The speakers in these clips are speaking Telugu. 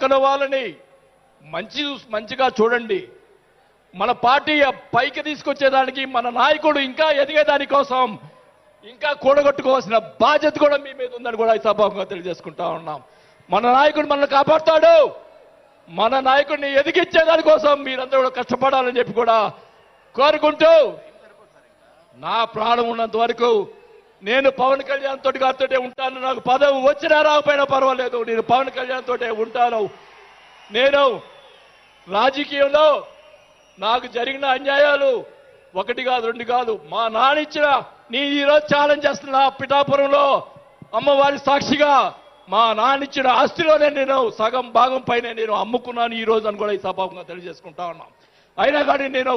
పక్కన వాళ్ళని మంచిగా చూడండి. మన పార్టీ పైకి తీసుకొచ్చేదానికి మన నాయకుడు ఇంకా ఎదిగేదాని కోసం ఇంకా కూడగొట్టుకోవాల్సిన బాధ్యత కూడా మీ మీద ఉందని కూడా ఈ సభాముఖంగా తెలియజేసుకుంటా ఉన్నాం. మన నాయకుడు మనల్ని కాపాడుతాడు. మన నాయకుడిని ఎదిగించేదాని కోసం మీరందరూ కూడా కష్టపడాలని చెప్పి కూడా కోరుకుంటూ, నా ప్రాణం ఉన్నంత వరకు నేను పవన్ కళ్యాణ్ తోటి గారితోటే ఉంటాను. నాకు పదవి వచ్చినా రాకపోయినా పర్వాలేదు, నేను పవన్ కళ్యాణ్ తోటే ఉంటాను. నేను రాజకీయంలో నాకు జరిగిన అన్యాయాలు ఒకటి కాదు, రెండు కాదు, మా నాన్న ఇచ్చిన నీ ఈరోజు ఛాలెంజ్ చేస్తున్నా పిఠాపురంలో అమ్మవారి సాక్షిగా మా నాన్న ఇచ్చిన ఆస్తిలోనే నేను సగం భాగం పైన నేను అమ్ముకున్నాను ఈ రోజు అని కూడా ఈ సభాముఖంగా తెలియజేసుకుంటా ఉన్నాం. అయినా కానీ నేను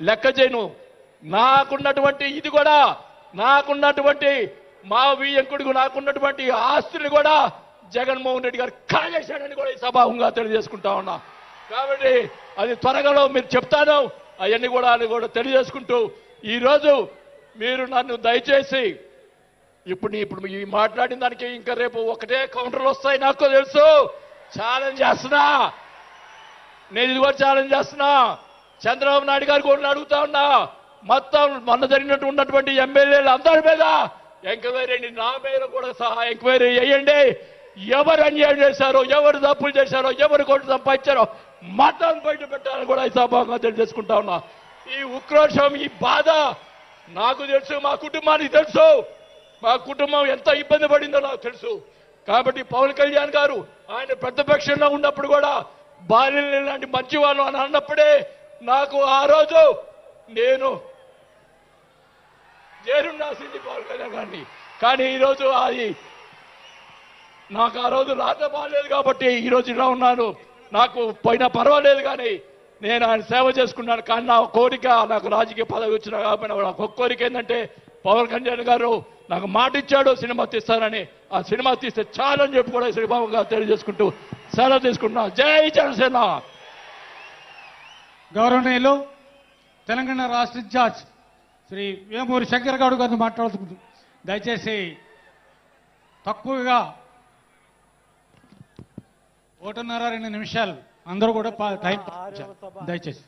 లెక్క చేయను. నాకున్నటువంటి ఇది కూడా, నాకున్నటువంటి మా వియ్యంకుడికి నాకున్నటువంటి ఆస్తులు కూడా జగన్మోహన్ రెడ్డి గారు కాజేశాడని కూడా ఈ సభాముఖంగా తెలియజేసుకుంటా ఉన్నా. కాబట్టి అది త్వరగా మీరు చెప్తాను, అవన్నీ కూడా తెలియజేసుకుంటూ, ఈరోజు మీరు నన్ను దయచేసి ఇప్పుడు ఈ మాట్లాడిన దానికి ఇంకా రేపు ఒకటే కౌంటర్లు వస్తాయి నాకు తెలుసు. ఛాలెంజ్ చేస్తున్నా, నేను ఇది కూడా ఛాలెంజ్ చేస్తున్నా. చంద్రబాబు నాయుడు గారు కూడా అడుగుతా ఉన్నా, మొత్తం మొన్న జరిగినట్టు ఉన్నటువంటి ఎమ్మెల్యేలు అందరి మీద ఎంక్వైరీ, నా మీద కూడా సహా ఎంక్వైరీ చేయండి. ఎవరు అన్యాయం చేశారో, ఎవరు తప్పులు చేశారో, ఎవరు కోట్లు సంపాదించారో మొత్తం బయట పెట్టాలని కూడా ఈ సభాగా తెలియజేసుకుంటా ఉన్నా. ఈ ఉక్రోషం, ఈ బాధ నాకు తెలుసు, మా కుటుంబానికి తెలుసు. మా కుటుంబం ఎంత ఇబ్బంది పడిందో నాకు తెలుసు. కాబట్టి పవన్ కళ్యాణ్ గారు ఆయన ప్రతిపక్షంలో ఉన్నప్పుడు కూడా బాల్యం లాంటి మంచి వాళ్ళు అని అన్నప్పుడే నాకు ఆ రోజు నేను చేరున్నాసింది పవన్ కళ్యాణ్ గారిని. కానీ ఈరోజు అది నాకు ఆ రోజు రాత బాగాలేదు కాబట్టి ఈరోజు ఇలా ఉన్నాను. నాకు పోయినా పర్వాలేదు, కానీ నేను ఆయన సేవ చేసుకున్నాను. కానీ నా కోరిక, నాకు రాజకీయ పదవి వచ్చినా కాకపోయినా కూడా ఒక కోరిక ఏంటంటే పవన్ కళ్యాణ్ గారు నాకు మాట ఇచ్చాడు సినిమా తీస్తానని. ఆ సినిమా తీస్తే చాలని చెప్పి కూడా శ్రీబాబుగా తెలియజేసుకుంటూ సెలవు తీసుకుంటున్నా. జై జనసేన. గౌరవనీయులు తెలంగాణ రాష్ట్ర ఇన్ఛార్జ్ శ్రీ వేమూరి శంకర్ గౌడ్ గారిని మాట్లాడుతుంది. దయచేసి తక్కువగా 1.5-2 నిమిషాలు అందరూ కూడా టైం దయచేసి.